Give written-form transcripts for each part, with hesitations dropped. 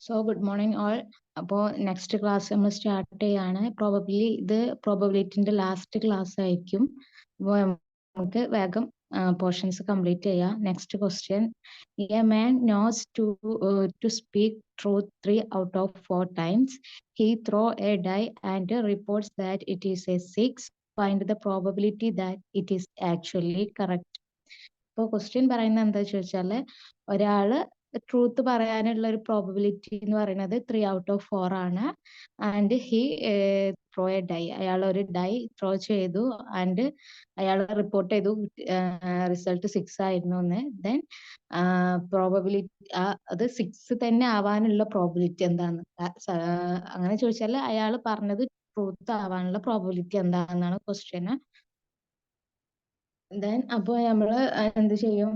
So good morning all. അപ്പോൾ next class നമ്മൾ start ചെയ്യാണ്. ഇത് പ്രോബബിലിറ്റിന്റെ ലാസ്റ്റ് ക്ലാസ് ആയിരിക്കും. അപ്പോൾ നമുക്ക് വേഗം പോർഷൻസ് കംപ്ലീറ്റ് ചെയ്യാം. Next question, a man knows to speak truth 3 out of 4 times. He throw a die and reports that it is a 6. Find the probability that it is actually correct. ഇപ്പോൾ question പറയുന്നത് എന്താ ചോദിച്ചാൽ, ഒരാള് truth പറയാനുള്ള ഒരു probability എന്ന് പറയുന്നത് 3 out of 4 ആണ്. And he throw a die, അയാൾ ഒരു ഡൈ ത്രോ ചെയ്തു ആൻഡ് അയാൾ റിപ്പോർട്ട് ചെയ്തു റിസൾട്ട് 6 ആയിരുന്നു എന്ന്. ദെൻ പ്രോബബിലിറ്റി അത് 6 തന്നെ ആവാനുള്ള പ്രോബബിലിറ്റി എന്താണ്, അങ്ങനെ ചോദിച്ചാൽ അയാൾ പറഞ്ഞത് ട്രൂത്ത് ആവാനുള്ള പ്രോബബിലിറ്റി എന്താണെന്നാണ് ക്വസ്റ്റ്യൻ. ദെൻ അപ്പോൾ നമ്മൾ എന്ത് ചെയ്യും,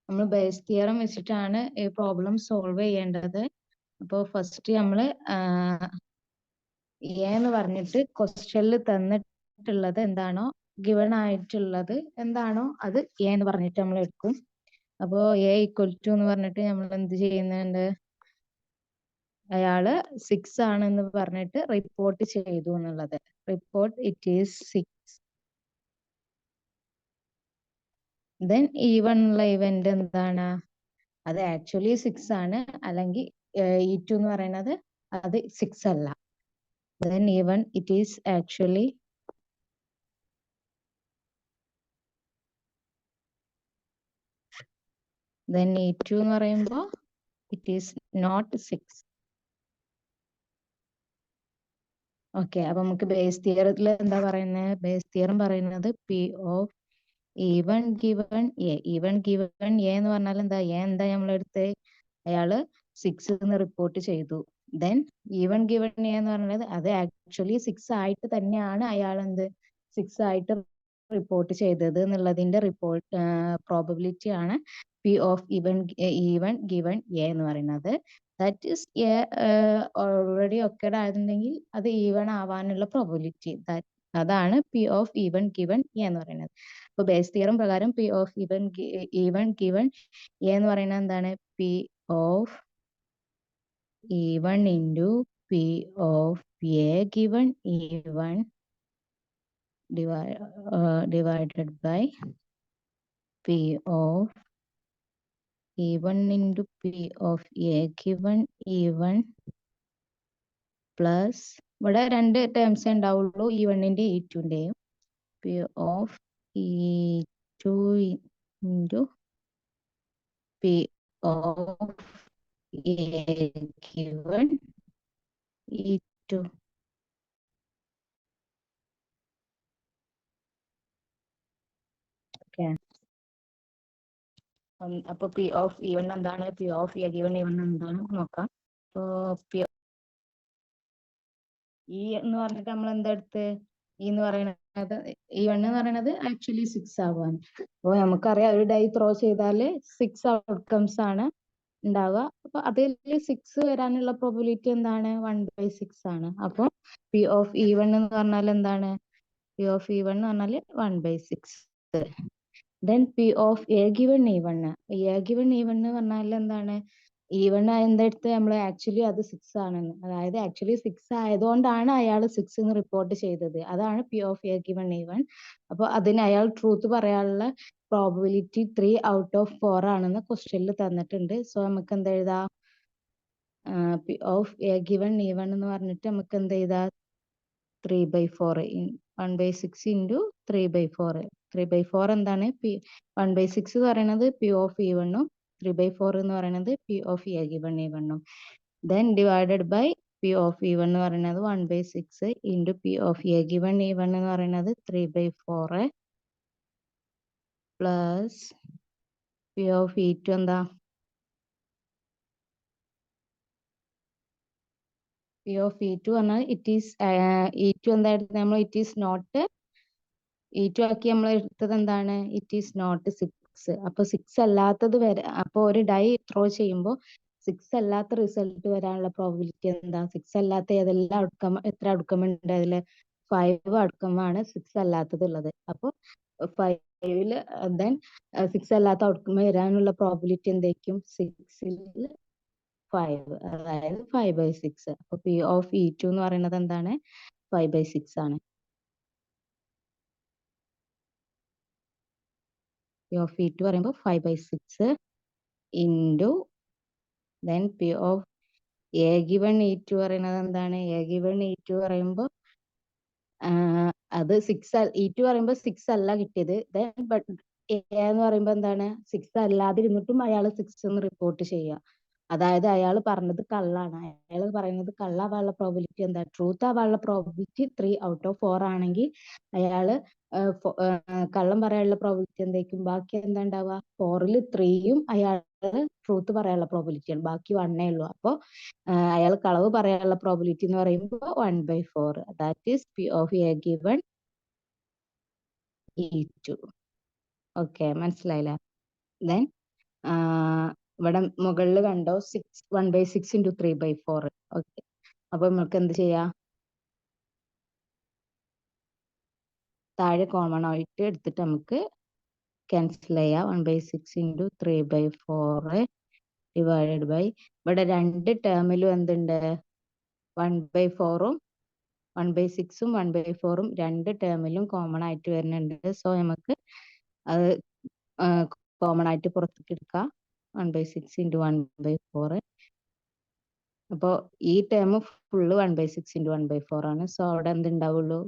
നമ്മൾ ബേസ് തിയറം വെച്ചിട്ടാണ് ഈ പ്രോബ്ലം സോൾവ് ചെയ്യേണ്ടത്. അപ്പോൾ ഫസ്റ്റ് നമ്മൾ എന്ന് പറഞ്ഞിട്ട് ക്വസ്റ്റ്യനിൽ തന്നിട്ടുള്ളത് എന്താണോ, ഗിവൺ ആയിട്ടുള്ളത് എന്താണോ അത് എന്ന് പറഞ്ഞിട്ട് നമ്മൾ എടുക്കും. അപ്പോൾ എ ഈക്വൽ ടു എന്ന് പറഞ്ഞിട്ട് നമ്മൾ എന്ത് ചെയ്യുന്നുണ്ട്, അയാള് 6 ആണെന്ന് പറഞ്ഞിട്ട് റിപ്പോർട്ട് ചെയ്തു എന്നുള്ളത്. Report it is 6. Then even ഉള്ള ഇവന്റ് എന്താണ്, അത് ആക്ച്വലി 6 ആണ്, അല്ലെങ്കിൽ E2 എന്ന് പറയുന്നത് അത് 6 അല്ല. Then even it is actually then E2 എന്ന് പറയുമ്പോൾ ഇറ്റ് ഈസ് നോട്ട് 6. ഓക്കെ, അപ്പൊ നമുക്ക് ബേസ് തിയറത്തിൽ എന്താ പറയുന്നത്, ബേസ് തിയറം പറയുന്നത് P of even given A. Even given A എന്ന് പറഞ്ഞാൽ എന്താ, എന്താ നമ്മളെടുത്ത് അയാള് 6 എന്ന് റിപ്പോർട്ട് ചെയ്തു. ദെൻ ഈവൺ ഗിവൺ എ എന്ന് പറഞ്ഞത് അത് ആക്ച്വലി 6 ആയിട്ട് തന്നെയാണ് അയാൾ 6 ആയിട്ട് റിപ്പോർട്ട് ചെയ്തത് എന്നുള്ളതിന്റെ പ്രോബബിലിറ്റി ആണ് P of even given A എന്ന് പറയുന്നത്. ദാറ്റ് ഈസ് എ ഓൾറെഡി ഒക്കേഡ് ആയിരുന്നെങ്കിൽ അത് ഈവൺ ആവാനുള്ള പ്രോബബിലിറ്റി, അതാണ് P of even given A എന്ന് പറയുന്നത്. അപ്പൊ ബേസ് തിയറം പ്രകാരം P of even given A എന്ന് പറയുന്നത് എന്താണ്, P of E1 into P of A given E1 divided by P of E1 into P of A given E1 plus ഇവിടെ രണ്ട് terms ഉണ്ടാവുള്ളൂ, E1ന്റെ E2ന്റെയും. P of E2 into P of A given E2. Okay. അപ്പൊ P of E1 എന്താണ്, P of A given E1 എന്താണ് നോക്കാം. അപ്പൊ E എന്ന് പറഞ്ഞിട്ട് നമ്മൾ എന്തെടുത്ത്, ഇ എന്ന് പറയുന്നത് E1 എന്ന് പറയുന്നത് ആക്ച്വലി 6 ആവാൻ. അപ്പോൾ നമുക്കറിയാം ഒരു ഡൈ ത്രോ ചെയ്താല് 6 ഔട്ട്കംസ് ആണ് ഉണ്ടാവുക. അപ്പൊ അതിൽ 6 വരാനുള്ള പ്രോബിലിറ്റി എന്താണ്, 1/6 ആണ്. അപ്പൊ പി ഓഫ് E1 എന്ന് പറഞ്ഞാൽ എന്താണ്, പി ഓഫ് E1 എന്ന് പറഞ്ഞാൽ 1/6. Then P of A given E1, A given E1 എന്ന് പറഞ്ഞാൽ എന്താണ്, E1 എന്തെടുത്ത് നമ്മൾ ആക്ച്വലി അത് 6 ആണെന്ന്, അതായത് ആക്ച്വലി 6 ആയതുകൊണ്ടാണ് അയാൾ 6 എന്ന് റിപ്പോർട്ട് ചെയ്തത്. അതാണ് P of A given E1. അപ്പൊ അതിന് അയാൾ ട്രൂത്ത് പറയാനുള്ള പ്രോബബിലിറ്റി 3 out of 4 ആണെന്ന് ക്വസ്റ്റ്യനിൽ തന്നിട്ടുണ്ട്. സോ നമുക്ക് എന്ത് എഴുതാം, P of A given E1 എന്ന് പറഞ്ഞിട്ട് നമുക്ക് എന്ത് എഴുതാം, 3/4 1/6 into 3/4. 3/4 എന്താണ്, 1/6 എന്ന് പറയുന്നത് പി ഓഫ് E1 ഉം 3/4 എന്ന് പറയുന്നത് P of A given E1 ഉം. Then divided by P of E1 എന്ന് പറയുന്നത് 1/6 into P of A given E1 എന്ന് പറയുന്നത് 3/4 പ്ലസ് പി ഓഫ് E2 എന്താ, പി ഓഫ് E2 പറഞ്ഞാൽ ഇറ്റ് ഈസ് E2 എന്തായിരുന്നു, നമ്മൾ ഇറ്റ് ഈസ് നോട്ട് E2 ആക്കി നമ്മൾ എടുത്തത് എന്താണ്, ഇറ്റ് ഈസ് നോട്ട് 6. അപ്പൊ 6 അല്ലാത്തത് വരെ, അപ്പൊ ഒരു ഡൈ ത്രോ ചെയ്യുമ്പോൾ 6 അല്ലാത്ത റിസൾട്ട് വരാനുള്ള പ്രോബിലിറ്റി എന്താ, 6 അല്ലാത്ത ഏതെല്ലാം ഔട്ട്കം, എത്ര ഔട്ട്കം ഉണ്ട് അതില്, 5 ഔട്ട്കം ആണ് 6 അല്ലാത്തത് ഉള്ളത്. അപ്പോൾ 5-ല് ദെൻ 6 അല്ലാത്ത ഔട്ട്കം വരാനുള്ള പ്രോബിലിറ്റി എന്തായിരിക്കും? 6-ൽ 5, അതായത് 5/6. അപ്പൊ പി ഓഫ് E2 എന്ന് പറയുന്നത് എന്താണ്? 5/6 ആണ്. പി ഓഫ് E2 പറയുമ്പോൾ 5/6 into then P of A given E2 പറയുന്നത് എന്താണ്? എ ഗിവൺ E2 പറയുമ്പോൾ അത് E2 പറയുമ്പോൾ 6 അല്ല കിട്ടിയത്. ദെൻ ബട്ട് എ എന്ന് പറയുമ്പോൾ എന്താണ്? 6 അല്ലാതിരുന്നിട്ടും അയാൾ 6 എന്ന് റിപ്പോർട്ട് ചെയ്യുക. അതായത് അയാൾ പറഞ്ഞത് കള്ളാണ്. അയാൾ പറയുന്നത് കള്ളാവാനുള്ള പ്രോബിലിറ്റി എന്താ? ട്രൂത്ത് ആവാനുള്ള പ്രോബിലിറ്റി 3/4 ആണെങ്കിൽ അയാള് കള്ളം പറയാനുള്ള പ്രോബിലിറ്റി എന്തായിരിക്കും? ബാക്കി എന്താ ഉണ്ടാവുക? 4-ൽ 3-യും അയാള് ട്രൂത്ത് പറയാനുള്ള പ്രോബിലിറ്റിയാണ്. ബാക്കി 1 ഉള്ളൂ. അപ്പൊ അയാൾ കളവ് പറയാനുള്ള പ്രോബിലിറ്റി എന്ന് പറയുമ്പോൾ 1/4. That is P of A given E2. Okay, മനസ്സിലായില്ലേ? ദെൻ ഇവിടെ മുകളിൽ കണ്ടോ 1/6 ഇൻറ്റു 3/4. ഓക്കെ, അപ്പൊ നമുക്ക് എന്ത് ചെയ്യാം? താഴെ കോമൺ ആയിട്ട് എടുത്തിട്ട് നമുക്ക് ക്യാൻസൽ ചെയ്യാം. 1/6 ഇൻറ്റു 3/4 ഡിവൈഡഡ് ബൈ, ഇവിടെ രണ്ട് ടേമിലും എന്തുണ്ട്? 1/4-ഉം 1/6-ഉം 1/4-ഉം രണ്ട് ടേമിലും കോമൺ ആയിട്ട് വരുന്നുണ്ട്. സോ നമുക്ക് അത് കോമൺ ആയിട്ട് പുറത്തേക്ക് എടുക്കാം. 1/6 ഇൻറ്റു 1/4. അപ്പോ ഈ ടേം ഫുള്ള് 1/6 ഇൻറ്റു 1/4 ആണ്. സോ അവിടെ എന്തുണ്ടാവുള്ളൂ?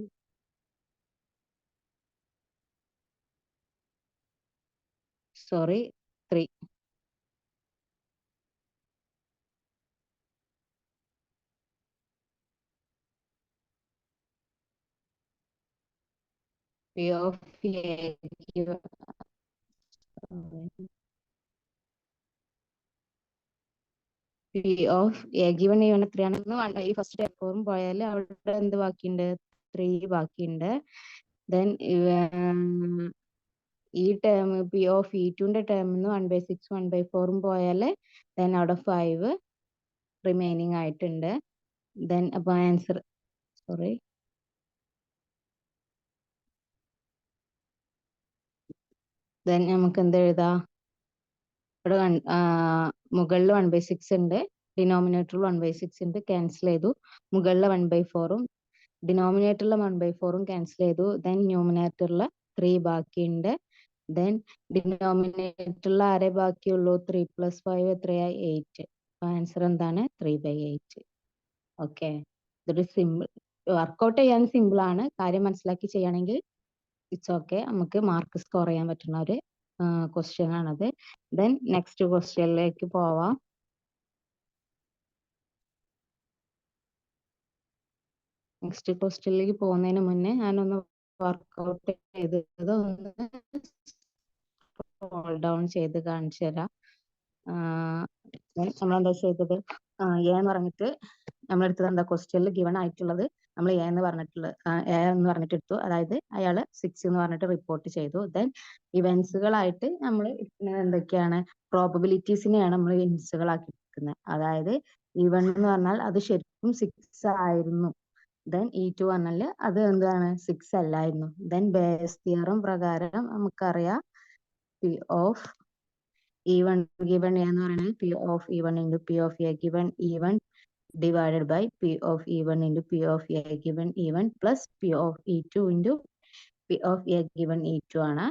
Sorry, 3. P of A given E1 എത്രയാണെന്ന് ഈ ഫസ്റ്റ് സ്റ്റെപ്പും പോയാൽ അവിടെ എന്ത് ബാക്കിയുണ്ട്? 3 ബാക്കിയുണ്ട്. ദെൻ ഈ ടേം പി ഓഫ് E2ന്റെ ടേമിന്ന് 1/6 1/4-ഉം പോയാല് ദെൻ അവിടെ 5 റിമൈനിങ് ആയിട്ടുണ്ട്. ദെൻ അപ്പൊ ആൻസർ, സോറി, ദെൻ നമുക്ക് എന്ത് എഴുതാം? ഇവിടെ മുകളിൽ 1/6 ഉണ്ട്, ഡിനോമിനേറ്ററിൽ 1/6 ഉണ്ട്, ക്യാൻസൽ ചെയ്തു. മുകളിൽ 1/4-ഉം ഡിനോമിനേറ്ററിൽ 1/4-ഉം ക്യാൻസൽ ചെയ്തു. ദെൻ ന്യൂമിനേറ്ററിൽ 3 ബാക്കിയുണ്ട്. ദെൻ ഡിനോമിനേറ്ററിൽ ആരെ ബാക്കിയുള്ളൂ? 3 + 5 എത്രയായി? 8. ആൻസർ എന്താണ്? 3/8. ഓക്കെ, ഇതൊരു സിമ്പിൾ, വർക്ക്ഔട്ട് ചെയ്യാൻ സിമ്പിൾ ആണ്. കാര്യം മനസ്സിലാക്കി ചെയ്യണമെങ്കിൽ ഇറ്റ്സ് ഓക്കെ. നമുക്ക് മാർക്ക് സ്കോർ ചെയ്യാൻ പറ്റുന്ന ഒരു ക്വസ്റ്റ്യൻ ആണത്. ദെൻ നെക്സ്റ്റ് ക്വസ്റ്റ്യനിലേക്ക് പോവാം. നെക്സ്റ്റ് ക്വസ്റ്റ്യനിലേക്ക് പോകുന്നതിന് മുന്നേ ഞാനൊന്ന് വർക്ക്ഔട്ട് ചെയ്തത് ഒന്ന് സ്ക്രോൾ ഡൗൺ ചെയ്ത് കാണിച്ചു തരാം. നമ്മളെന്താ ചെയ്തത്? എ എന്ന് പറഞ്ഞിട്ട് നമ്മളെടുത്തത് എന്താ? ക്വസ്റ്റ്യനിൽ ഗിവൺ ആയിട്ടുള്ളത് നമ്മൾ എ എന്ന് പറഞ്ഞിട്ട് എടുത്തു. അതായത് അയാൾ 6 എന്ന് പറഞ്ഞിട്ട് റിപ്പോർട്ട് ചെയ്തു. ദെൻ ഇവന്റ്സുകളായിട്ട് നമ്മൾ എന്തൊക്കെയാണ്? പ്രോബബിലിറ്റീസിനെയാണ് നമ്മൾ ഇവന്റ്സുകളാക്കി എടുക്കുന്നത്. അതായത് E1 എന്ന് പറഞ്ഞാൽ അത് ശരിക്കും 6 ആയിരുന്നു. ദെൻ E2 പറഞ്ഞാൽ അത് എന്താണ്? 6 അല്ലായിരുന്നു. ദെൻ ബേസ് തിയറം പ്രകാരം നമുക്കറിയാം P of E1 given A എന്ന് പറയുന്നത് P of E1 into P of A given E1 divided by P of E1 into P of A given E1 plus P of E2 into P of A given E2 ആണ്.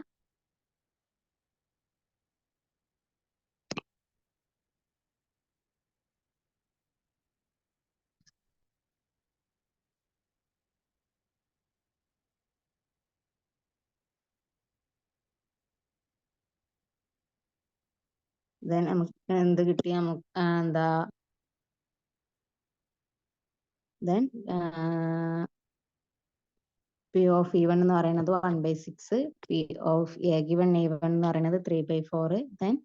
Then നമുക്ക് എന്ത് കിട്ടി? നമുക്ക് എന്താ? Then P of E1 എന്ന് പറയുന്നത് 1/6, P of A given E1 എന്ന് പറയുന്നത് 3/4. Then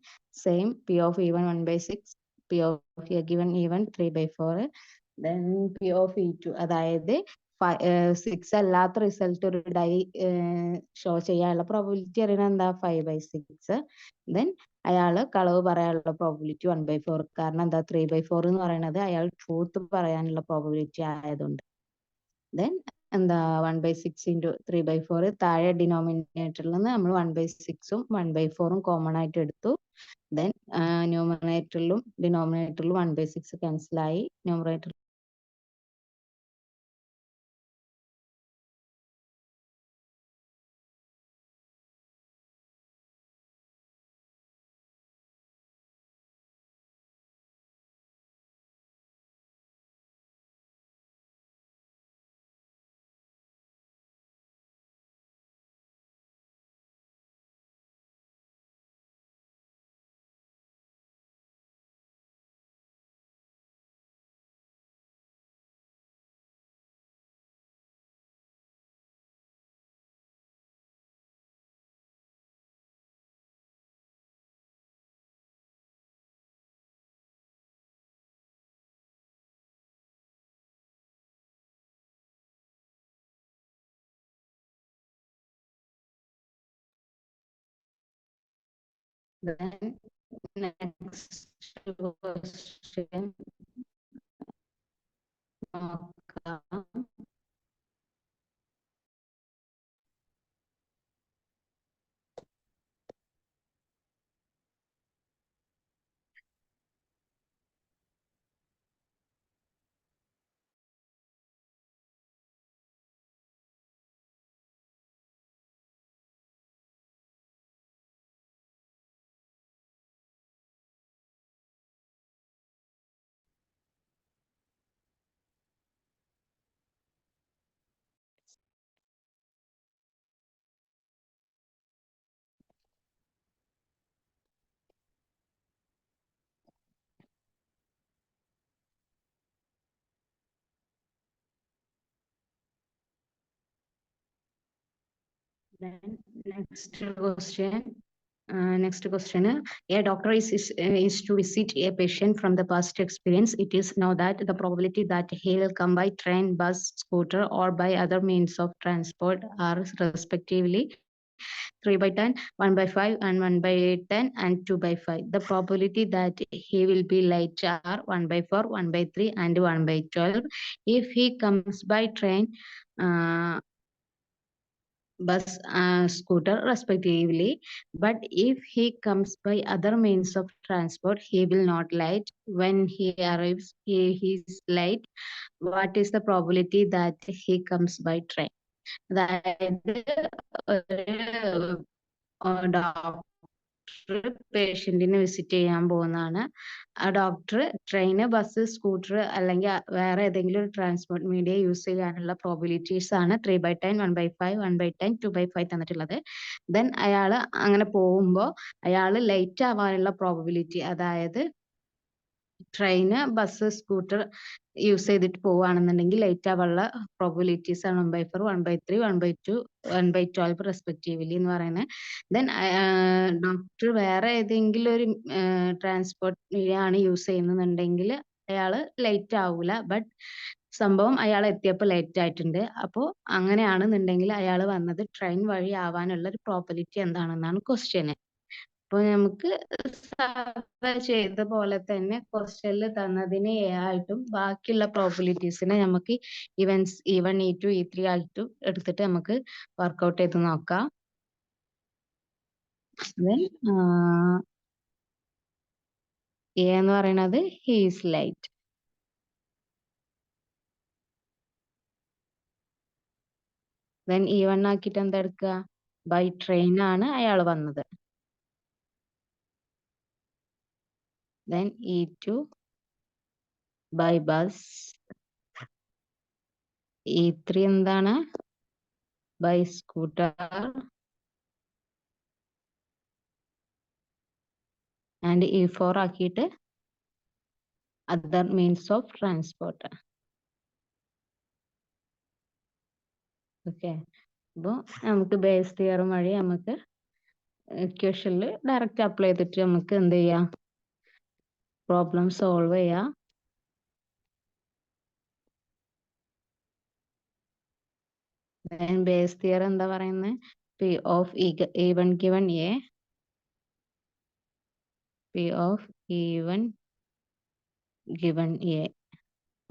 same P of E1 1/6, P of A given E1 3/4. Then P of E2 അതായത് 6 അല്ലാത്ത റിസൾട്ട് ഒരു ഡൈ ഷോ ചെയ്യാനുള്ള പ്രോബിലിറ്റി അറിയണത് എന്താ? 5/6. ദെൻ അയാള് കളവ് പറയാനുള്ള പ്രോബിലിറ്റി 1/4. കാരണം എന്താ? 3/4 എന്ന് പറയുന്നത് അയാൾ ട്രൂത്ത് പറയാനുള്ള പ്രോബിലിറ്റി ആയതുകൊണ്ട്. ദെൻ എന്താ 1/6 ഇൻറ്റു 3/4, താഴെ ഡിനോമിനേറ്ററിൽ നിന്ന് നമ്മൾ 1/6ഉം 1/4ഉം കോമൺ ആയിട്ട് എടുത്തു. ദെൻ ന്യൂമറേറ്ററിലും ഡിനോമിനേറ്ററിലും 1/6 ക്യാൻസൽ ആയി. ന്യൂമറേറ്റർ then next question നോക്കാം. Then next question. A doctor is to visit a patient from the past experience. It is now that the probability that he will come by train, bus, scooter, or by other means of transport are respectively 3/10, 1/5, and 1/10, and 2/5. The probability that he will be late are 1/4, 1/3, and 1/12. If he comes by train, bus, scooter respectively, but if he comes by other means of transport, he will not late. When he arrives, he is late. What is the probability that he comes by train? അതായത് doctor പേഷ്യന്റിനെ visit ചെയ്യാൻ പോകുന്നതാണ്. ആ doctor train, bus, scooter അല്ലെങ്കിൽ വേറെ ഏതെങ്കിലും ഒരു transport media use ചെയ്യാനുള്ള probabilities ആണ് 3/10, 1/5, 1/10, 2/5 തന്നിട്ടുള്ളത്. ദെൻ അയാൾ അങ്ങനെ പോകുമ്പോൾ അയാൾ ലേറ്റ് ആവാനുള്ള പ്രോബിലിറ്റി, അതായത് ട്രെയിന്, ബസ്, സ്കൂട്ടർ യൂസ് ചെയ്തിട്ട് പോവുകയാണെന്നുണ്ടെങ്കിൽ ലേറ്റ് ആവാനുള്ള പ്രോബിലിറ്റീസ് ആണ് 1/4, 1/3, 1/2, 1/12 റെസ്പെക്റ്റീവ്ലി എന്ന് പറയുന്നത്. ദെൻ ഡോക്ടർ വേറെ ഏതെങ്കിലും ഒരു ട്രാൻസ്പോർട്ട് മീഡിയ ആണ് യൂസ് ചെയ്യുന്നുണ്ടെങ്കിൽ അയാൾ ലേറ്റ് ആവൂല. ബട്ട് സംഭവം അയാൾ എത്തിയപ്പോൾ ലേറ്റ് ആയിട്ടുണ്ട്. അപ്പോൾ അങ്ങനെയാണെന്നുണ്ടെങ്കിൽ അയാൾ വന്നത് ട്രെയിൻ വഴി ആവാനുള്ള ഒരു പ്രോബിലിറ്റി എന്താണെന്നാണ് ക്വസ്റ്റ്യന്. അപ്പോൾ നമുക്ക് സാധാ ചെയ്ത പോലെ തന്നെ ക്വസ്റ്റ്യനിൽ തന്നതിന് എ ആയിട്ടും ബാക്കിയുള്ള പ്രോബിലിറ്റീസിനെ നമുക്ക് ഇവൻസ് E1, E2, E3 ആയിട്ടും എടുത്തിട്ട് നമുക്ക് വർക്ക്ഔട്ട് ചെയ്ത് നോക്കാം. Then എ എന്ന് പറയുന്നത് he is late. Then E1 ആക്കിയിട്ട് എന്താ എടുക്കുക? ബൈ ട്രെയിൻ ആണ് അയാൾ വന്നത്. Then E2 by bus. E3 എന്താണ്? By scooter. ആൻഡ് E4 ആക്കിയിട്ട് other means of transport. Okay, അപ്പോൾ നമുക്ക് ബേസ് തിയറം വഴി നമുക്ക് ഇക്വേഷനിൽ ഡയറക്റ്റ് അപ്ലൈ ചെയ്തിട്ട് നമുക്ക് എന്ത് ചെയ്യാം, പ്രോബ്ലം സോൾവ് ചെയ്യാം. ബേസ് തിയറം എന്താ പറയുന്നത്? P of E1 given A, P of E1 given A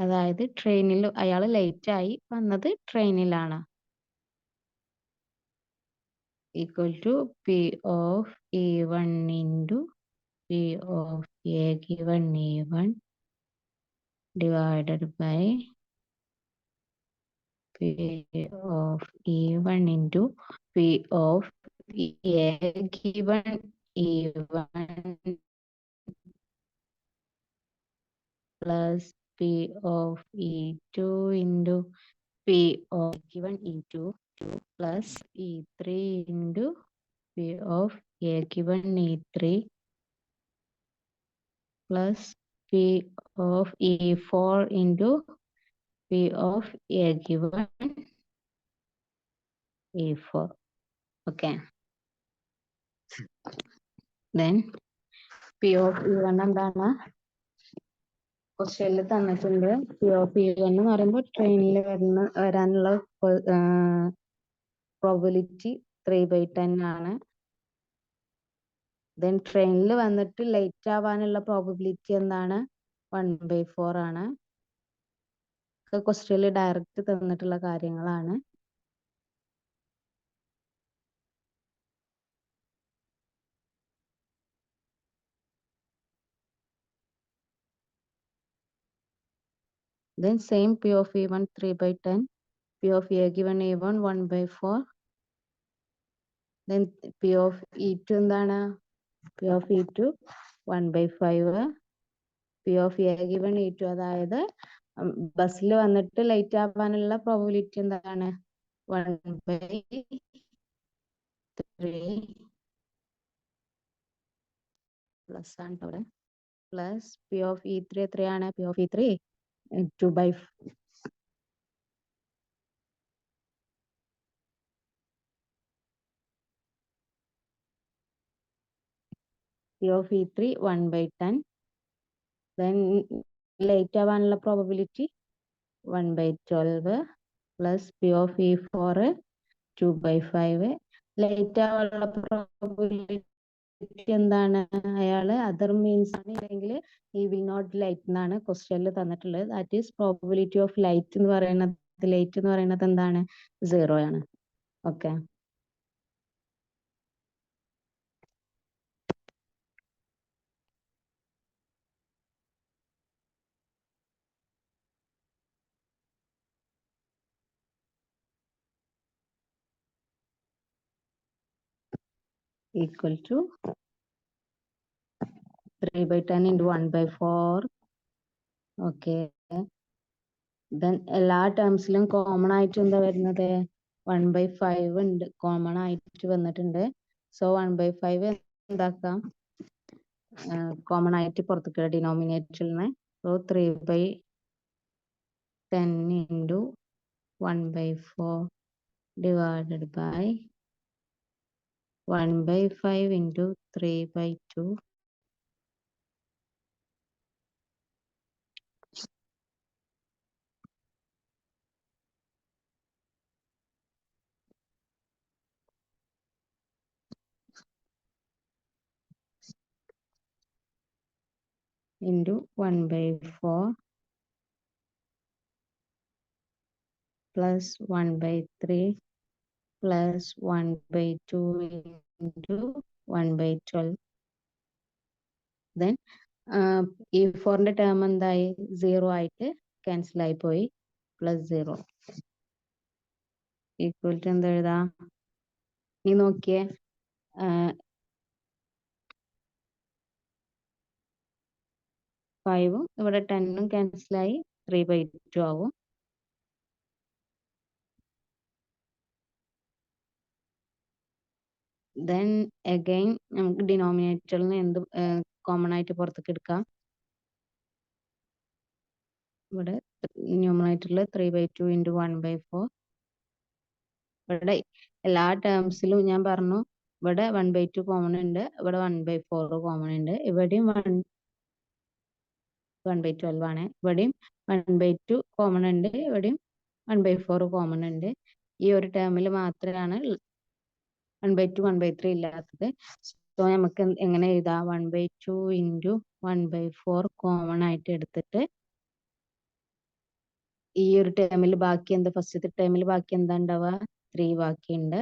അതായത് ട്രെയിനിൽ അയാൾ ലേറ്റ് ആയി വന്നത് ട്രെയിനിലാണ്. Equal to P of E1 into P of A given E1 divided by P of E1 into P of A given E1 plus P of E2 into P of given E2 plus E3 into P of A given E3 plus P of E4 into P of A given E4. Okay. Then P of E1 എന്താണ്? ക്വസ്റ്റ്യനിൽ തന്നിട്ടുണ്ട്. P of E1 എന്ന് പറയുമ്പോൾ ട്രെയിനിൽ വരാനുള്ള probability 3/10 ആണ്. Then ട്രെയിനിൽ വന്നിട്ട് ലേറ്റ് ആവാനുള്ള പ്രോബിലിറ്റി എന്താണ്? 1/4 ആണ്. ക്വസ്റ്റ്യനിൽ ഡയറക്റ്റ് തന്നിട്ടുള്ള കാര്യങ്ങളാണ്. Then same P of E1 3/10, P of A given E1 1/4. Then P of E2 എന്താണ്? P of E2 1/5. P of A given E2 അതായത് ബസ്സിൽ വന്നിട്ട് ലേറ്റ് ആവാനുള്ള പ്രോബിലിറ്റി എന്താണ്? 1/3 പ്ലസ് ആണ് അവിടെ. പ്ലസ് P of E3 എത്രയാണ്? P of E3 2/4. P of E3 1/10. Then late ആവാനുള്ള probability 1/12 plus P of E4 2/5. Late ആവാനുള്ള പ്രോബിലിറ്റി എന്താണ്? അയാള് അതർ മീൻസ് ആണ്, ഇല്ലെങ്കിൽ he will not light എന്നാണ് ക്വസ്റ്റ്യനിൽ തന്നിട്ടുള്ളത്. That is probability of light എന്ന് പറയുന്നത് എന്താണ്? 0 ആണ്. Okay. Equal to 3/10 into 1/4. Okay. Then എല്ലാ ടേംസിലും കോമൺ ആയിട്ട് എന്താ വരുന്നത്? 1/5 ഉണ്ട്, കോമൺ ആയിട്ട് വന്നിട്ടുണ്ട്. സോ 1/5 എന്താക്കാം? കോമൺ ആയിട്ട് പുറത്തേക്ക് ഡിനോമിനേറ്ററിൽ നിന്ന്. So 3/10 into 1/4 divided by 1/5 into 3/2 into 1/4 plus 1/3 plus 1/2 into 1/12. Then E4 term എന്തായി? 0 ആയിട്ട് ക്യാൻസൽ ആയി പോയി. പ്ലസ് 0 ഈക്വൽ ടു എന്താ എഴുതാം? നീ നോക്കിയേ, 5ഉം ഇവിടെ 10ഉം ക്യാൻസൽ ആയി 3/2 ആവും. ദെൻ അഗൈൻ നമുക്ക് ഡിനോമിനേറ്ററിൽ നിന്ന് എന്ത് കോമൺ ആയിട്ട് പുറത്തേക്ക് എടുക്കാം? ഇവിടെ ന്യൂമറേറ്ററിൽ 3/2 into 1/4. ഇവിടെ എല്ലാ ടേംസിലും ഞാൻ പറഞ്ഞു, ഇവിടെ 1/2 കോമൺ ഉണ്ട്, ഇവിടെ 1/4 കോമൺ ഉണ്ട്, ഇവിടെയും 1/12 ആണ്. ഇവിടെയും 1/2 കോമൺ ഉണ്ട്, ഇവിടെയും 1/4 കോമൺ ഉണ്ട്. ഈ ഒരു ടേമിൽ മാത്രമാണ് 1/2 1/3 ഇല്ലാത്തത്. സോ നമുക്ക് എങ്ങനെ എഴുതാം? 1/2 into 1/4 കോമൺ ആയിട്ട് എടുത്തിട്ട് ഈ ഒരു ടേമിൽ ബാക്കി എന്താ, ഫസ്റ്റത്തെ ടേമിൽ ബാക്കി എന്താ ഉണ്ടാവുക, 3 ബാക്കിയുണ്ട്.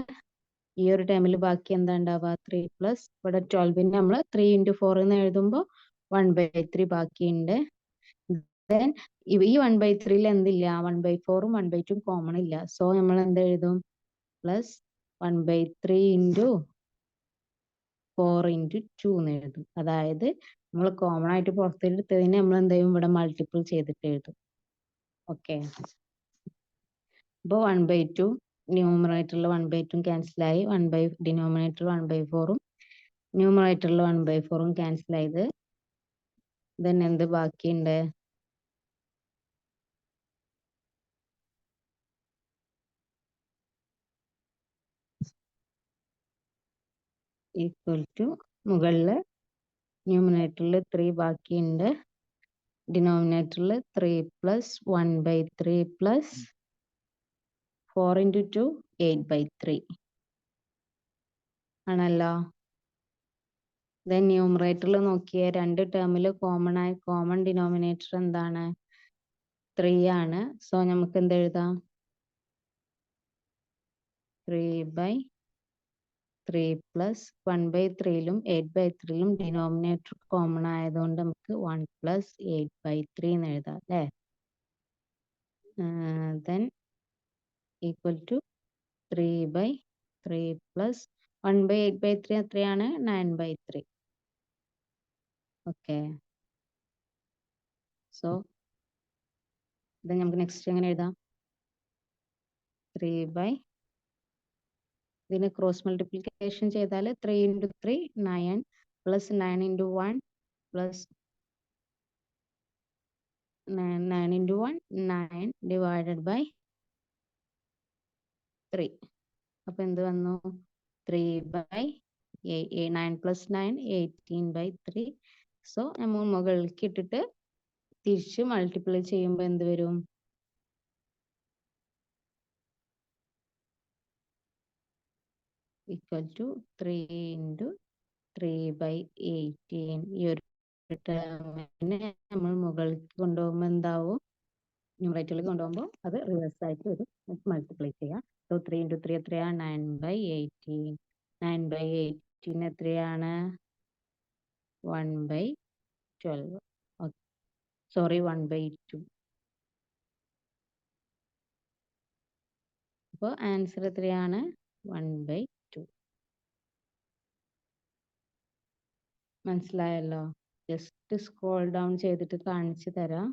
ഈ ഒരു ടേമിൽ ബാക്കി എന്താ ഉണ്ടാവുക, 3 പ്ലസ് ഇവിടെ 12 നമ്മൾ 3 into 4 എന്ന് എഴുതുമ്പോൾ 1/3 ബാക്കിയുണ്ട്. ദെൻ ഈ 1/3 എന്തില്ല, 1/4ഉം 1/2ഉം കോമൺ ഇല്ല. സോ നമ്മൾ എന്ത് എഴുതും, പ്ലസ് 1/3 into 4 into 2 എന്ന് എഴുതും. അതായത് നമ്മൾ കോമൺ ആയിട്ട് പുറത്തെടുത്തതിന് നമ്മൾ എന്ത് ചെയ്യും, ഇവിടെ മൾട്ടിപ്പിൾ ചെയ്തിട്ട് എഴുതും. ഓക്കെ, അപ്പോൾ 1/2 ന്യൂമറേറ്ററിൽ 1/2 ക്യാൻസൽ ആയി, ഡിനോമിനേറ്റർ 1/4ഉം ന്യൂമറേറ്ററിൽ 1/4ഉം ക്യാൻസൽ ആയത്. ദെൻ എന്ത് ബാക്കിയുണ്ട്, ഈക്വൽ ടു മുകളിൽ ന്യൂമറേറ്ററിൽ 3 ബാക്കിയുണ്ട്, ഡിനോമിനേറ്ററിൽ 3 പ്ലസ് 1/3 പ്ലസ് 4 into 2 8/3 ആണല്ലോ. ദെൻ ന്യൂമറേറ്ററിൽ നോക്കിയ രണ്ട് ടേമിൽ കോമൺ ഡിനോമിനേറ്റർ എന്താണ്, 3 ആണ്. സോ നമുക്ക് എന്ത് എഴുതാം, 3/3 പ്ലസ് 1/3ലും 8/3ലും ഡിനോമിനേറ്റർ കോമൺ ആയതുകൊണ്ട് നമുക്ക് 1 പ്ലസ് 8/3 എന്ന് എഴുതാം അല്ലേ. ദെൻ ഈക്വൽ ടു 3/3 പ്ലസ് 1/8/3 എത്രയാണ്, 9/3. ഓക്കെ, സോ ഇത് നമുക്ക് നെക്സ്റ്റ് എങ്ങനെ എഴുതാം, 3 ഇതിന് ക്രോസ് മൾട്ടിപ്ലിക്കേഷൻ ചെയ്താൽ 3 into 3 9 plus 9 into 1 plus 9 into 1 9 divided by 3. അപ്പൊ എന്ത് വന്നു, 9 പ്ലസ് 9 18/3. സോ നമ്മൾ മുകളിലേക്ക് ഇട്ടിട്ട് തിരിച്ച് മൾട്ടിപ്ലൈ ചെയ്യുമ്പോൾ എന്ത് വരും, ഈക്വൽ ടു 3 into 3/18. ഈ ഒരു ടേമിനെ നമ്മൾ മുകളിലേക്ക് കൊണ്ടുപോകുമ്പോൾ എന്താവും, ന്യൂമറേറ്ററിലേക്ക് കൊണ്ടുപോകുമ്പോൾ അത് റിവേഴ്സ് ആയിട്ട് വരും, മൾട്ടിപ്ലൈ ചെയ്യാം. സോ 3 into 3 എത്രയാണ്, 9/18. 9/18 എത്രയാണ്, 1/12. സോറി 1/2. അപ്പോൾ ആൻസർ എത്രയാണ്, 1/2. മനസ്സിലായല്ലോ. ജസ്റ്റ് സ്ക്രോൾ ഡൗൺ ചെയ്തിട്ട് കാണിച്ചു തരാം.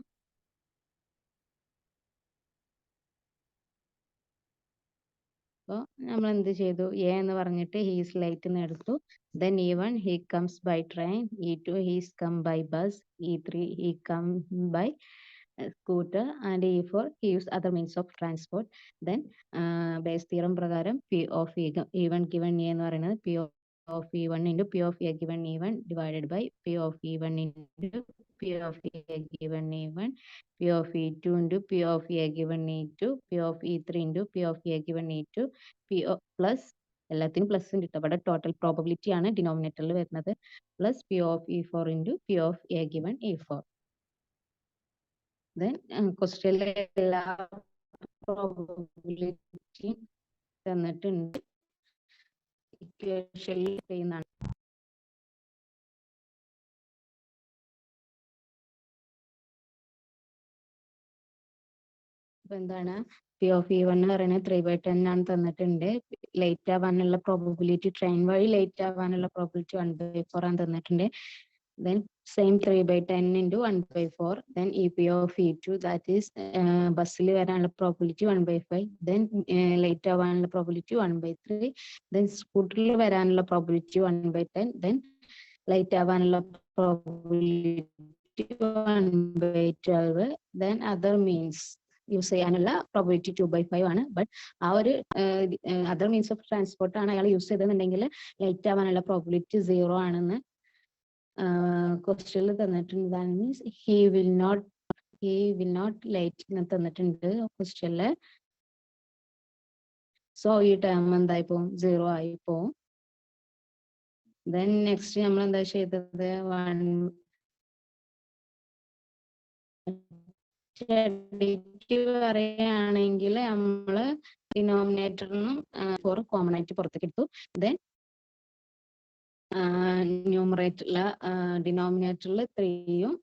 അപ്പോൾ നമ്മൾ എന്ത് ചെയ്തു, എ എന്ന് പറഞ്ഞിട്ട് ഹീസ് ലൈറ്റ് എന്ന് എടുത്തു. Then E1 he comes by train, E2 he's come by bus, E3 he come by scooter, and E4 he use other means of transport. Then base theorem പ്രകാരം P of E1 given A എന്ന് പറയുന്നത് P of E1 into P of A given E1 divided by P of E1 into P of A given E1, P of E2 into P of A given E2, P of E3 into P of A given E2, P of plus എല്ലാത്തിനും plus ഉണ്ട് കേട്ടോ, ഇവിടെ total probability ആണ് ഡിനോമിനേറ്ററിൽ വരുന്നത്, plus P of E4 into P of A given E4. Then ക്വസ്റ്റ്യനിലെ എല്ലാ പ്രോബബിലിറ്റിയും തന്നിട്ടുണ്ട്, ഇക്വേഷനിൽ ചെയ്യുന്നതാണ്. അപ്പൊ എന്താണ്, P of E1 എന്ന് പറയുന്നത് 3/10 ആണ് തന്നിട്ടുണ്ട്. ലേറ്റ് ആവാനുള്ള പ്രോബബിലിറ്റി, ട്രെയിൻ വഴി ലേറ്റ് ആവാനുള്ള പ്രോബബിലിറ്റി 1/4 ആണ് തന്നിട്ടുണ്ട്. Then same 3/10 into 1/4. Then P of E2 that is ബസ്സിൽ വരാനുള്ള പ്രോബിലിറ്റി 1/5. Then ലേറ്റ് ആവാനുള്ള പ്രോബിലിറ്റി 1/3. Then സ്കൂട്ടറിൽ വരാനുള്ള പ്രോബിലിറ്റി 1/10. Then ലേറ്റ് ആവാനുള്ള probability 1/12. Then other means use ചെയ്യാനുള്ള പ്രോബിലിറ്റി 2/5 ആണ്. ബട്ട് ആ ഒരു അതർ മീൻസ് ഓഫ് ട്രാൻസ്പോർട്ട് ആണ് അയാൾ യൂസ് ചെയ്തെന്നുണ്ടെങ്കിൽ ലേറ്റ് ആവാനുള്ള പ്രോബിലിറ്റി 0 ആണെന്ന് ക്വസ്റ്റ്യനിൽ തന്നിട്ടുണ്ട്. Means he will not late എന്ന് തന്നിട്ടുണ്ട് ക്വസ്റ്റ്യനില്. സോ ഈ ടേം എന്തായി പോവും, 0 ആയി പോവും. ദെൻ നെക്സ്റ്റ് നമ്മൾ എന്താ ചെയ്തത്, പറയുകയാണെങ്കിൽ നമ്മള് ഡിനോമിനേറ്ററിനും 4 കോമൺ ആയിട്ട് പുറത്തേക്ക് എടുത്തു. ദെൻ ന്യൂമറേറ്ററിൽ ഡിനോമിനേറ്ററിൽ 3യും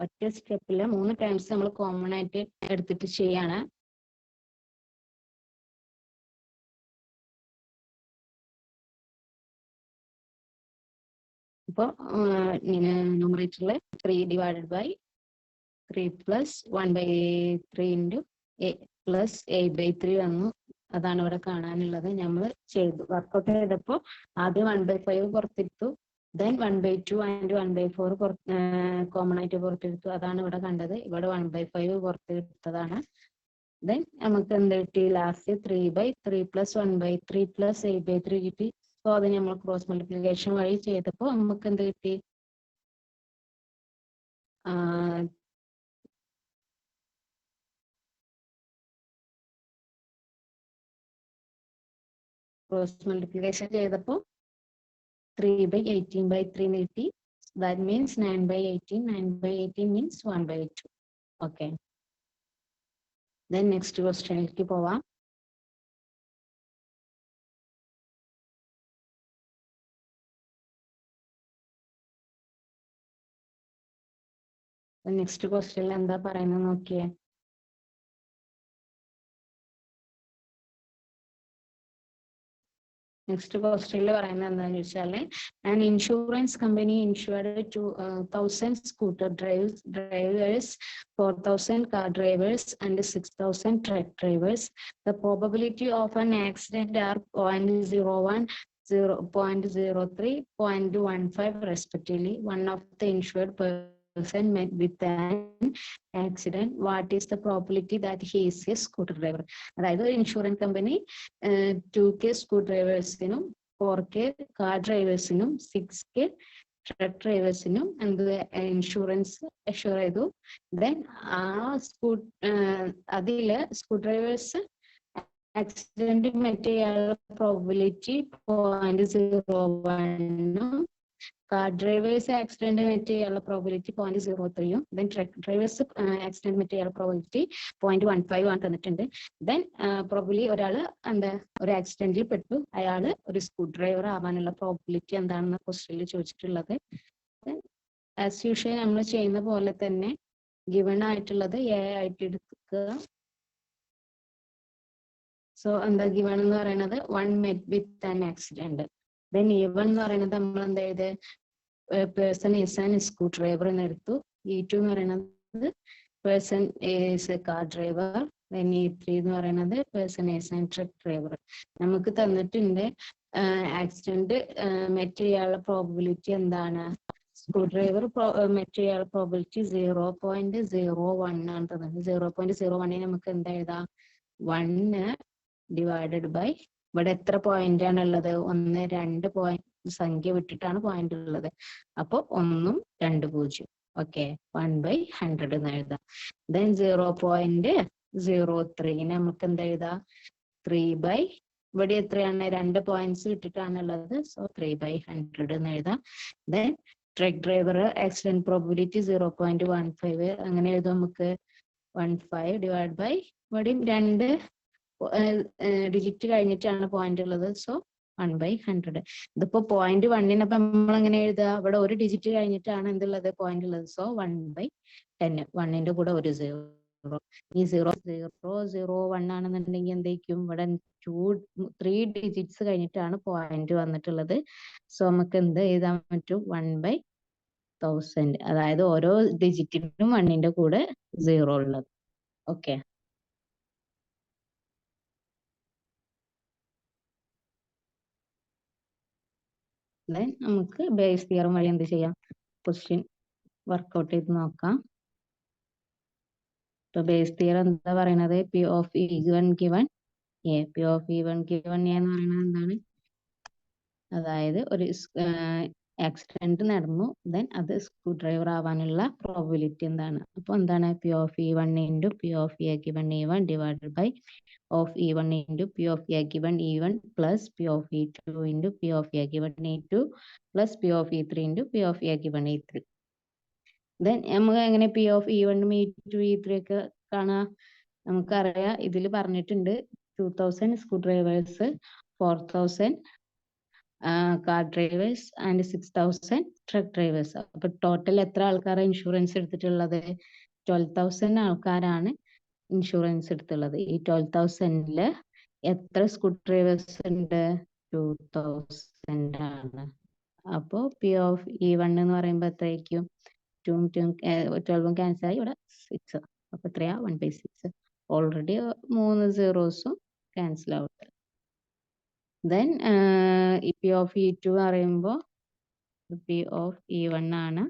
ഒറ്റ സ്റ്റെപ്പില് 3 ടൈംസ് നമ്മൾ കോമൺ ആയിട്ട് എടുത്തിട്ട് ചെയ്യാണ്. അപ്പോൾ ന്യൂമറേറ്ററിൽ 3 divided by 3 plus 1/3 into A plus 8/3 വന്നു. അതാണ് ഇവിടെ കാണാനുള്ളത്. നമ്മൾ ചെയ്തു വർക്കൗട്ട് ചെയ്തപ്പോൾ ആദ്യം 1/5 പുറത്തെടുത്തു. ദെൻ 1/2 ആൻഡ് 1/4 കോമൺ ആയിട്ട് പുറത്തെടുത്തു. അതാണ് ഇവിടെ കണ്ടത്. ഇവിടെ 1/5 പുറത്തെടുത്തതാണ്. ദെൻ നമുക്ക് എന്ത് കിട്ടി? ലാസ്റ്റ് 3/3 പ്ലസ് 1/3 പ്ലസ് 8/3 കിട്ടി. സോ അത് നമ്മൾ ക്രോസ് മൾട്ടിപ്ലിക്കേഷൻ വഴി ചെയ്തപ്പോൾ നമുക്ക് എന്ത് കിട്ടി? ക്രോസ് മൾട്ടിപ്ലിക്കേഷൻ ചെയ്തപ്പോൾ 3/18/3 കിട്ടി. That means 9/18. 9/18 means 1/2. Okay. Then next ക്വസ്റ്റ്യനിലേക്ക് പോവാം. നെക്സ്റ്റ് ക്വസ്റ്റ്യനിൽ എന്താ പറയുന്നത് നോക്കിയേ. നെക്സ്റ്റ് ക്വസ്റ്റ്യനിൽ പറയുന്നത് എന്താണെന്ന് വെച്ചാൽ an insurance company insured 2,000 scooter drivers, 4,000 car drivers and 6,000 truck drivers. The probability of an accident are 0.01, 0.03, 0.15 respectively. One of the insured person met with an accident. What is the probability that he is a scooter driver? അതായത് insurance company 2K scooter ഡ്രൈവേഴ്സിനും 4K car ഡ്രൈവേഴ്സിനും 6K truck ഡ്രൈവേഴ്സിനും എന്ത് insurance assure ചെയ്തു. Then അതില് scooter drivers accident met ചെയ്യാനുള്ള probability 0.01, car drivers accident met ചെയ്യാനുള്ള probability 0.03, then truck drivers accident met ചെയ്യാനുള്ള പ്രോബിലിറ്റി 0.15 ആണ് തന്നിട്ടുണ്ട്. ദെൻ പ്രോബിലി ഒരാള് ഒരു ആക്സിഡന്റിൽ പെട്ടു, അയാള് ഒരു സ്കൂട്ടർ ഡ്രൈവർ ആവാനുള്ള പ്രോബിലിറ്റി എന്താണെന്ന് ക്വസ്റ്റ്യനിൽ ചോദിച്ചിട്ടുള്ളത്. ആസ് യൂഷ്വൽ നമ്മൾ ചെയ്യുന്ന പോലെ തന്നെ ഗിവൺ ആയിട്ടുള്ളത് എ ആയിട്ട് എടുക്കുക. സോ ഗിവൺ എന്ന് പറയുന്നത് 1 met with an accident. Then E1 എന്ന് പറയുന്നത് നമ്മൾ ചെയ്ത് person is an scooter driver എന്ന് എടുത്തു. E2 എന്ന് പറയുന്നത് person is A car driver. Then E3 എന്ന് പറയുന്നത് person is an truck driver. നമുക്ക് തന്നിട്ടുണ്ട് ആക്സിഡന്റ് മെറ്റ് ചെയ്യാനുള്ള പ്രോബിലിറ്റി എന്താണ്? സ്ക്രൂ ഡ്രൈവർ മെറ്റ് ചെയ്യാനുള്ള പ്രോബിലിറ്റി 0.01 ആണ് തന്നത്. 0.01 നമുക്ക് എന്താ എഴുതാം? 1 ഡിവൈഡഡ് ബൈ ഇവിടെ എത്ര പോയിന്റ് ആണ് ഉള്ളത്? 1, 2 പോയിന്റ് സംഖ്യ വിട്ടിട്ടാണ് പോയിന്റ് ഉള്ളത്. അപ്പൊ 1, 2, 0. ഓക്കെ, 1/100 എന്ന് എഴുതാം. ദെൻ 0.03 നമുക്ക് എന്താ എഴുതാം? 3 ഇവിടെ എത്രയാണ്? 2 പോയിന്റ്സ് ഇട്ടിട്ടാണുള്ളത്. സോ 3/100 എന്ന് എഴുതാം. Then truck driver accident probability 0.15 അങ്ങനെ എഴുതാം. നമുക്ക് 15 ഡിവൈഡ് ബൈ ഇവിടെയും 2 ഡിജിറ്റ് കഴിഞ്ഞിട്ടാണ് പോയിന്റ് ഉള്ളത്. സോ 1/100. ഇതിപ്പോ 0.1 അപ്പൊ നമ്മൾ എങ്ങനെ എഴുതുക? ഇവിടെ ഒരു ഡിജിറ്റ് കഴിഞ്ഞിട്ടാണ് എന്തുള്ളത്? പോയിന്റ് ഉള്ളത്. സോ 1/10. 1ന്റെ കൂടെ ഒരു 0. ഈ 0.001 ആണെന്നുണ്ടെങ്കിൽ എന്തായിരിക്കും? ഇവിടെ 3 ഡിജിറ്റ്സ് കഴിഞ്ഞിട്ടാണ് പോയിന്റ് വന്നിട്ടുള്ളത്. സോ നമുക്ക് എന്ത് എഴുതാൻ പറ്റും? 1/1000. അതായത് ഓരോ ഡിജിറ്റിനും 1ന്റെ കൂടെ 0 ഉള്ളത്. ഓക്കെ, നമുക്ക് ബേസ് തിയറം വഴി എന്ത് ചെയ്യാം? ക്വസ്റ്റ്യൻ വർക്ക്ഔട്ട് ചെയ്ത് നോക്കാം. ഇപ്പൊ ബേസ് തിയറം എന്താ പറയുന്നത്? P of E given A. P of E1 given A എന്ന് പറയുന്നത് എന്താണ്? അതായത് ഒരു ആക്സിഡന്റ് നടന്നു, ദെൻ അത് സ്ക്രൂ ഡ്രൈവർ ആവാനുള്ള പ്രോബിലിറ്റി എന്താണ്? അപ്പോൾ എന്താണ്? P of E1 into P of A given E1 divided by of E1 into P of A given E1 plus P of E2 into P of A given E2 plus P of E3 into P of A given E3. Then നമുക്ക് എങ്ങനെ P of E1 E2 E3 ഒക്കെ കാണാം? നമുക്കറിയാം, ഇതിൽ പറഞ്ഞിട്ടുണ്ട് 2000 screw drivers, 4000 car drivers and 6000 truck drivers. അപ്പൊ total എത്ര ആൾക്കാരാണ് ഇൻഷുറൻസ് എടുത്തിട്ടുള്ളത്? 12,000 ആൾക്കാരാണ് ഇൻഷുറൻസ് എടുത്തുള്ളത്. ഈ 12,000-ല് എത്ര സ്ക്രൂ ഡ്രൈവേഴ്സ് ഉണ്ട്? 2000 ആണ്. അപ്പോ പി ഓഫ് E1 എന്ന് പറയുമ്പോൾ എത്രയായിരിക്കും? 12 ക്യാൻസൽ ആയി, ഇവിടെ 6. അപ്പൊ എത്രയാ? 1/6. ഓൾറെഡി 3 സീറോസും cancel out. Then P of E2 പറയുമ്പോൾ പി ഓഫ് E1 ആണ്.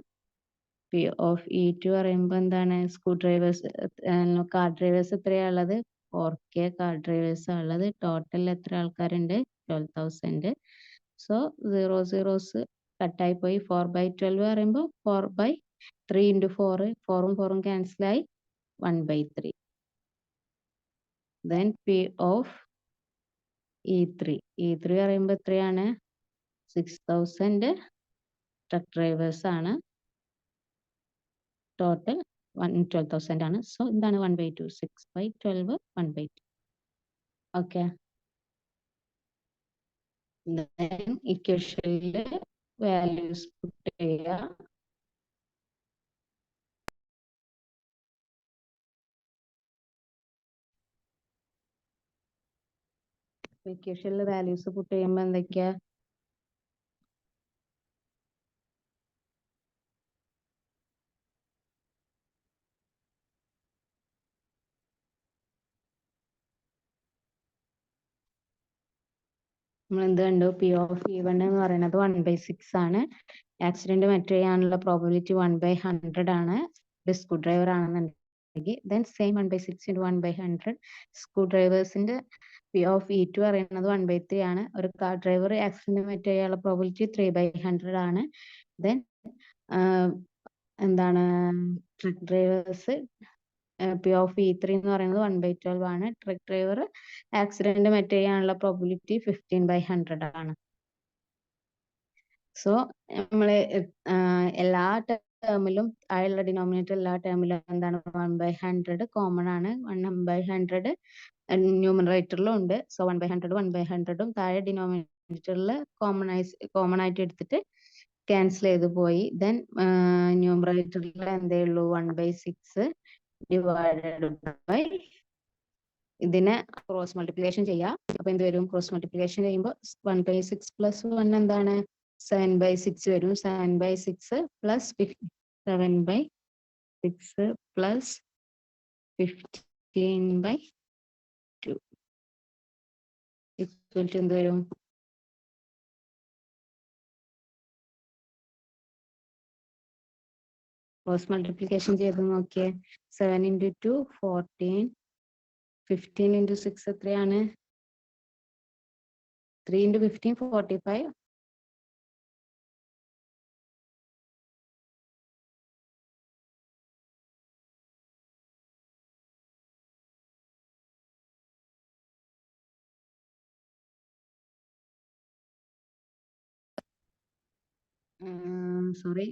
പി ഓഫ് E2 പറയുമ്പോൾ എന്താണ്? സ്ക്രൂ ഡ്രൈവേഴ്സ്, കാർ ഡ്രൈവേഴ്സ് എത്രയാ ഉള്ളത്? 4K കാർ ഡ്രൈവേഴ്സ് ഉള്ളത്. ടോട്ടൽ എത്ര ആൾക്കാരുണ്ട്? 12,000. സോ 0 സീറോസ് കട്ടായി പോയി. 4/12 പറയുമ്പോൾ 4/3 into 4, 4ഉം 4ഉം ക്യാൻസലായി, 1/3. Then P of E3 പറയുമ്പോൾ എത്രയാണ്? 6,000 ട്രക്ക് ഡ്രൈവേഴ്സ് ആണ്. ടോട്ടൽ 12,000 ആണ്. സോ എന്താണ്? 1/2. 6/12 1/2. ഓക്കെ. ഇക്വേഷനില് വാല്യൂസ് പുട്ട് ചെയ്യുക. ഇക്വേഷനിൽ വാല്യൂസ് പുട്ട് ചെയ്യുമ്പോൾ എന്തൊക്കെയാ? നമ്മൾ എന്ത് കണ്ടു? പി ഓഫ് E1 എന്ന് പറയുന്നത് 1/6 ആണ്. ആക്സിഡന്റ് മറ്റു ചെയ്യാനുള്ള പ്രോബിലിറ്റി 1/100 ആണ്. ഒരു സ്ക്രൂ ഡ്രൈവർ ആണെന്നുണ്ടെങ്കിൽ ദെൻ സെയിം 1/6 ഇൻറ്റു 1/100. സ്ക്രൂ ഡ്രൈവേഴ്സിന്റെ പി ഓഫ് E2 പറയുന്നത് 1/3 ആണ്. ഒരു കാർ ഡ്രൈവർ ആക്സിഡന്റ് മറ്റു ചെയ്യാനുള്ള പ്രോബിലിറ്റി 3/100 ആണ്. ദെൻ എന്താണ്? Truck drivers P of E3 എന്ന് പറയുന്നത് 1/12 ആണ്. ട്രക്ക് ഡ്രൈവർ ആക്സിഡന്റ് മറ്റു ചെയ്യാനുള്ള പ്രോബിലിറ്റി 15/100 ആണ്. സോ നമ്മള് എല്ലാ ടേമിലും താഴെയുള്ള ഡിനോമിനേറ്റർ എല്ലാ ടേമിലും എന്താണ്? 1/100 കോമൺ ആണ്. 1/100 ന്യൂമറേറ്ററിലും ഉണ്ട്. സോ 1/100 1/100ഉം താഴെ ഡിനോമിനേറ്ററിൽ കോമൺ ആയിട്ട് എടുത്തിട്ട് ക്യാൻസൽ ചെയ്ത് പോയി. ദെൻ ന്യൂമറേറ്ററിൽ എന്തേ ഉള്ളൂ? 1/6 ഡിവൈഡഡ് ബൈ ഇതിനെ ക്രോസ് മൾട്ടിപ്ലിക്കേഷൻ ചെയ്യാം. അപ്പൊ എന്ത് വരും? ക്രോസ് മൾട്ടിപ്ലിക്കേഷൻ ചെയ്യുമ്പോൾ 1/6 പ്ലസ് 1 എന്താണ്? 7/6 വരും. 7/6 പ്ലസ് 7/6 പ്ലസ് 15/2 ഈക്വൽ ടു എന്ത് വരും? ക്രോസ് മൾട്ടിപ്ലിക്കേഷൻ ചെയ്ത് നോക്കിയേ. 7 ഇൻറ്റു 2 14, 15 ഇൻറ്റു 6 എത്രയാണ്? 3 ഇൻറ്റു 15 45. സോറി,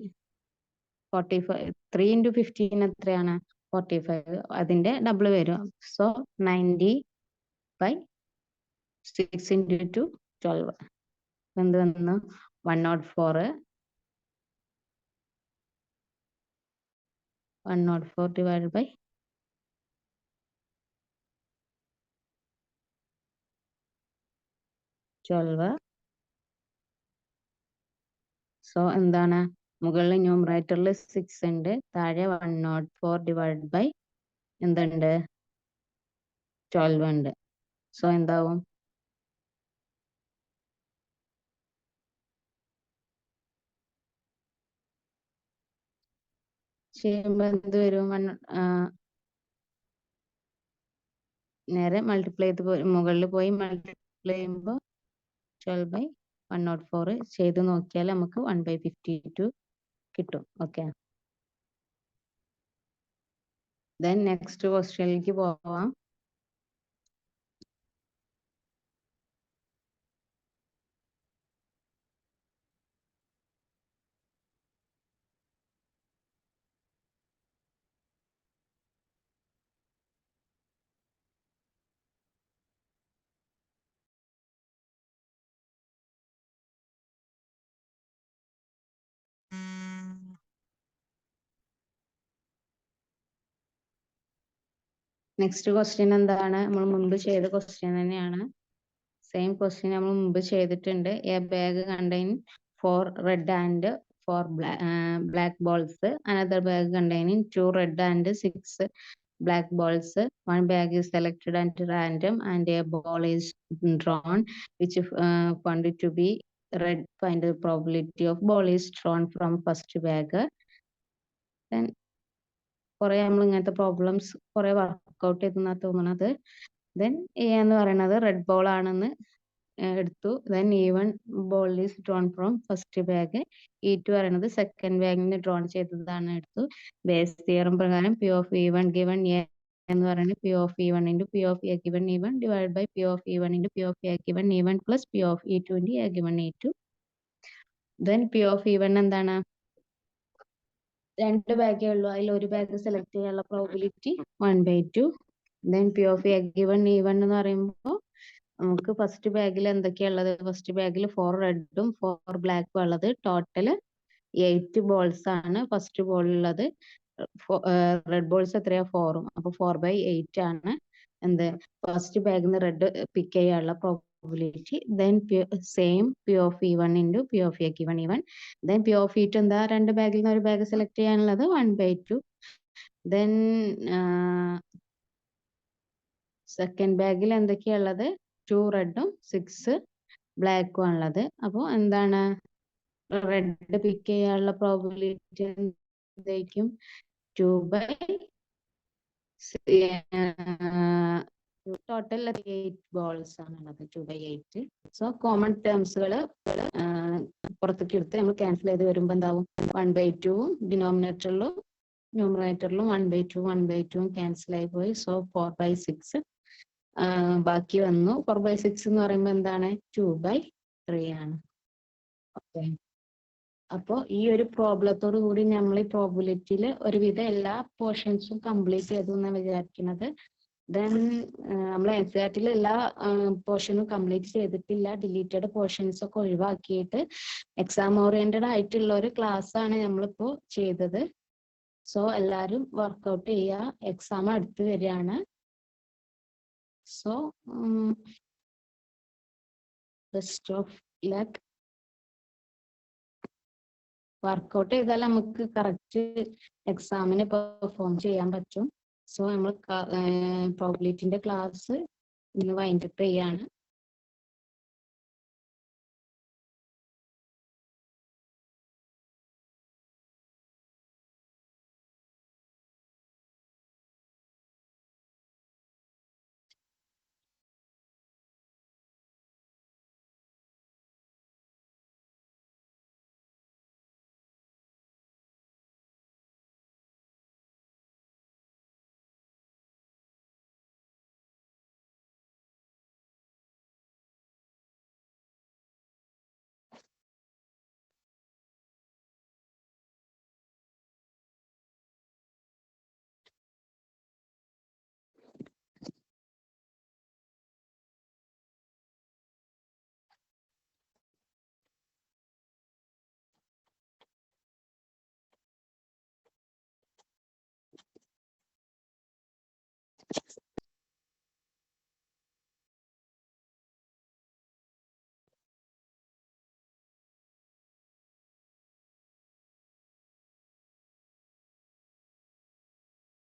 45. 3 ഇൻറ്റു 15 എത്രയാണ്? 45. അതിന്റെ ഡബിൾ വരും. So 90/6 into 2 12. എന്ത് വന്നു? 104. 104 ഡിവൈഡഡ് ബൈ 12. സോ എന്താണ്? മുകളിൽ ന്യൂമറേറ്ററിൽ 6 ഉണ്ട്, താഴെ 104 ഡിവൈഡഡ് ബൈ എന്തുണ്ട്? 12 ഉണ്ട്. സോ എന്താവും? ചെയ്യുമ്പോൾ എന്ത് വരും? നേരെ മൾട്ടിപ്ലൈ ചെയ്ത് മുകളിൽ പോയി മൾട്ടിപ്ലൈ ചെയ്യുമ്പോൾ 12/104 ചെയ്ത് നോക്കിയാൽ നമുക്ക് 1/52 കിട്ടും. ഓക്കെ, ദെൻ നെക്സ്റ്റ് ക്വസ്റ്റ്യനിലേക്ക് പോവാം. നെക്സ്റ്റ് ക്വസ്റ്റ്യൻ എന്താണ്? നമ്മൾ മുൻപ് ചെയ്ത ക്വസ്റ്റ്യൻ തന്നെയാണ്. സെയിം ക്വസ്റ്റ്യൻ നമ്മൾ മുമ്പ് ചെയ്തിട്ടുണ്ട്. A bag contain 4 red and 4 black balls. Another bag containing 2 red and 6 black balls. One bag is selected at random and a ball is drawn which found it to be red. Find the probability of ball is drawn from first bag. Then കുറെ നമ്മൾ ഇങ്ങനത്തെ problems കുറെ workout ചെയ്തെന്നാ തോന്നുന്നത്. Then A എന്ന് പറയുന്നത് red ball ആണെന്ന് എടുത്തു. Then E1 ball is drawn from first bag. E2 പറയുന്നത് സെക്കൻഡ് ബാഗിന് ഡ്രോൺ ചെയ്തതാണ് എടുത്തു. ബേസ് തിയറം പ്രകാരം P of E1 given A എന്ന് പറയുന്നത് P of E1 into P of A given E1 divided by P of E1 into P of A given E1 plus P of E2 into A given E2. Then P of E1 എന്താണ്? 2 ബാഗേ ഉള്ളൂ, അതിൽ ഒരു bag select ചെയ്യാനുള്ള probability 1/2. Then P of A given E1 എന്ന് പറയുമ്പോൾ നമുക്ക് first ബാഗിൽ എന്തൊക്കെയാ ഉള്ളത്? ഫസ്റ്റ് ബാഗിൽ 4 റെഡും 4 ബ്ലാക്കും ഉള്ളത്. ടോട്ടൽ 8 ബോൾസ് ആണ് ഫസ്റ്റ് ബോളിലുള്ളത്. റെഡ് ബോൾസ് എത്രയാ? 4ഉം. അപ്പൊ 4/8 ആണ് എന്ത് ഫസ്റ്റ് ബാഗിൽ നിന്ന് റെഡ് പിക്ക് ചെയ്യാനുള്ള probability. Then same P of E1 into P of A given E1. Then P of E2 എന്താ? 2 ബാഗിൽ നിന്ന് ഒരു ബാഗ് സെലക്ട് ചെയ്യാനുള്ളത് 1/2. ദെൻ സെക്കൻഡ് ബാഗിൽ എന്തൊക്കെയാ ഉള്ളത്? 2 റെഡും 6 ബ്ലാക്കും ആണുള്ളത്. അപ്പോൾ എന്താണ് റെഡ് പിക്ക് ചെയ്യാനുള്ള പ്രോബിലിറ്റി എന്തായിരിക്കും? 2/8. ടോട്ടൽ 8 ബോൾസ് ആണുള്ളത്. 2/8. സോ കോമൺ ടേംസുകൾ പുറത്തേക്ക് എടുത്ത് നമ്മൾ ക്യാൻസൽ ചെയ്ത് വരുമ്പോൾ എന്താവും? 1/2ഉം ഡിനോമിനേറ്ററിലും ന്യൂമറേറ്ററിലും 1/2 1/2 ക്യാൻസൽ ആയി പോയി. സോ 4/6 ബാക്കി വന്നു. 4/6 എന്ന് പറയുമ്പോൾ എന്താണ്? 2/3 ആണ്. ഓക്കെ, അപ്പോ ഈ ഒരു പ്രോബ്ലത്തോട് കൂടി നമ്മൾ ഈ പ്രോബിലിറ്റിയിൽ ഒരുവിധം എല്ലാ പോർഷൻസും കംപ്ലീറ്റ് ചെയ്തു എന്നാണ് വിചാരിക്കുന്നത്. ദെൻ നമ്മൾ NCERT എല്ലാ പോർഷനും കംപ്ലീറ്റ് ചെയ്തിട്ടില്ല. ഡിലീറ്റഡ് പോർഷൻസ് ഒക്കെ ഒഴിവാക്കിയിട്ട് എക്സാം ഓറിയന്റഡ് ആയിട്ടുള്ള ഒരു ക്ലാസ് ആണ് നമ്മളിപ്പോ ചെയ്തത്. സോ എല്ലാവരും വർക്ക്ഔട്ട് ചെയ്യുക. എക്സാം അടുത്ത് വരികയാണ്. So best of luck. Work out ചെയ്താൽ നമുക്ക് കറക്റ്റ് എക്സാമിന് പെർഫോം ചെയ്യാൻ പറ്റും. സോ നമ്മൾ പ്രോബിലിറ്റിന്റെ ക്ലാസ് ഇന്ന് വൈൻഡപ്പ് ചെയ്യാണ്.